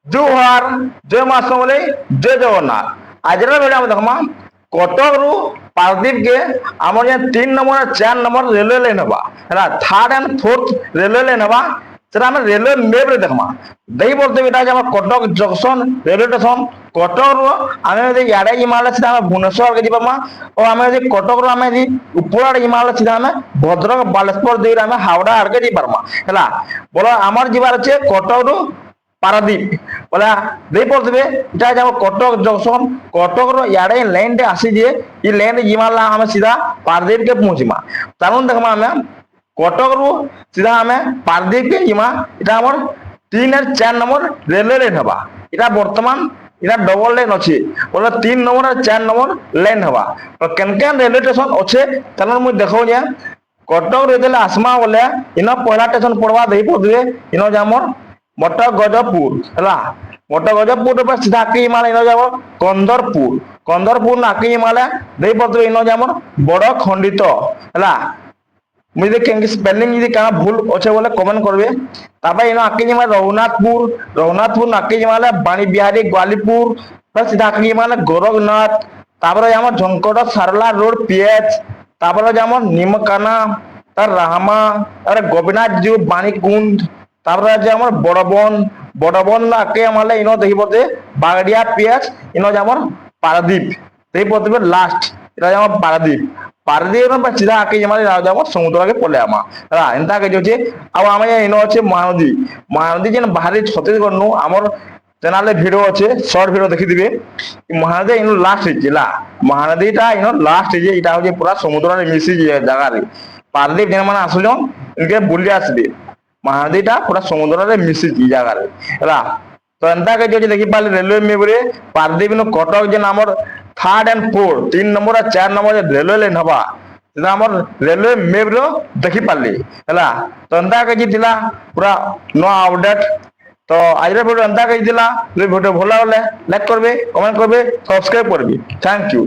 জুহার জয় মা সমলে জয় জগন্নাথ আজর ভিডিও আমি দেখমা কটক রু পারদীপ কে আমার যে 3 নম্বর আর 4 নম্বর রেলওয়ে লাইন হবা হলা third and fourth railway line হবা সেটা আমি রেলওয়ে ম্যাপ রে দেখমা দেই বলতে এটা যে আমার Cuttack junction railway station Cuttack রু আমি যদি ইয়াড়ে ইমালে সিধা আমি ভুবনেশ্বর কে যাবা ও আমি যদি কটক রু আমি যদি উপর আড়ে ইমালে সিধা আমি ভদ্রক বালেশ্বর দেই আমি হাওড়া আড়কে যাই পারমা হলা বলো আমার যাবার আছে কটক রু পারাদ্বীপ বলে দেই পড়বে এটা যাব কটক জংশন কটক র ইয়াড়ে লাইনটা আসি যে এই লাইন জিমালা আমি সিধা পারাদ্বীপ কে পৌঁছিমা তারপর দেখমা আমি কটক রু সিধা আমি পারাদ্বীপ কে জিমা এটা আমার 3 আর 4 নম্বর রেলওয়ে লাইন হবা এটা বর্তমান এটা ডবল লাইন আছে বলে 3 নম্বর আর 4 নম্বর লাইন হবা তো কেন কেন রেলওয়ে স্টেশন আছে তাহলে মুই দেখাও যে কটক রে দেলে আসমা বলে ইনো পয়লা স্টেশন পড়বা দেই পড়বে ইনো যে আমার মোটা গজপুর হলা মোটা গজপুর पर सीधा आके हिमालय इनो जाबो कंदरपुर कंदरपुर ना आके हिमालय देई पत्र इनो जामर बड़ खंडित हला मुझे देखें कि स्पेलिंग यदि कहाँ भूल अच्छे बोले कमेंट करबे तापर इनो आके हिमालय रघुनाथपुर रघुनाथपुर ना आके हिमालय बाणी बिहारी ग्वालीपुर पर सीधा आके हिमालय गोरखनाथ तापर जामर झंकट सारला रोड पीएच तापर जामर निमकाना तार राहमा अरे गोपीनाथ जी बाणीकुंड তারপরে আছে আমার বড়বন না কে আমালে ইনো দেখিব যে বাগড়িয়া পিএস ইনো যে আমার পারাদ্বীপ এই পথে লাস্ট এটা যে আমার পারাদ্বীপ না সিধা আকে যে আমালে রাজা আমার সমুদ্র আগে পড়লে আমা হ্যাঁ এন্তা কে যে আর আমি ইনো আছে মহানদী যেন বাহারে ছত্তিশগড় নু আমার চ্যানেলে ভিডিও আছে শর্ট ভিডিও দেখি দিবে মহানদী ইনো লাস্ট হইছে লা মহানদীটা ইনো লাস্ট হইছে এটা হচ্ছে পুরা সমুদ্রে মিশি জায়গারে পারাদ্বীপ যেন মানে আসলে ইনকে বুলি আসবে মহানদীটা পুরা সমুদ্রে মিশিছি জায়গারে হলা তো এন্তা কে যদি দেখি পারলে রেলওয়ে ম্যাপ রে পারদীপ নো কটক যে আমার থার্ড এন্ড ফোর্থ 3 নম্বর আর 4 নম্বর রেলওয়ে লাইন হবা সেটা আমার রেলওয়ে ম্যাপ রে দেখি পারলি হলা তো এন্তা কে দিলা পুরা নো আপডেট তো আজকের ভিডিও এন্তা কে দিলা যদি ভিডিও ভালো হলে লাইক করবে কমেন্ট করবে সাবস্ক্রাইব করবে থ্যাংক ইউ